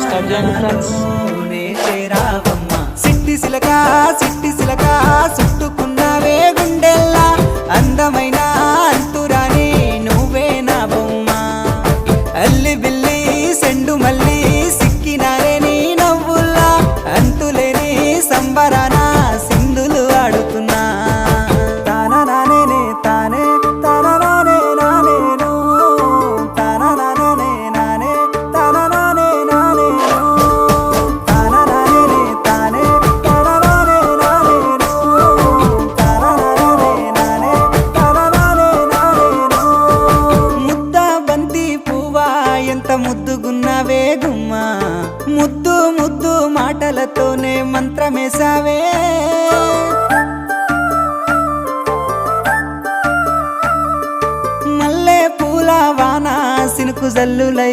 Start చేయండి friends. సిట్టి సిలక చుట్టుకున్నావే గుండెల్లా అందమైన అంతురాని నువ్వే నా బొమ్మ అల్లి బిల్లి సెండు మల్లి సిక్కినారే నీ నవ్వుల్లా అంతులేని సంబరాన సింధులు ఆడుతున్నా తానా నానే తానే తానా నానే నానేను తానా నానే నానే తానా నానే నానేను తానా నానే తానే తానా నానే నానేను తానా నానే నానే తానా నానే నానేను ముద్ద బంతి పువ్వా ఎంత ముద్దుగున్నావే గుమ్మా ముద్దు ముద్దు మాటలతోనే మంత్రమేసావే మల్లె పూల వాన సినుకు జల్లులై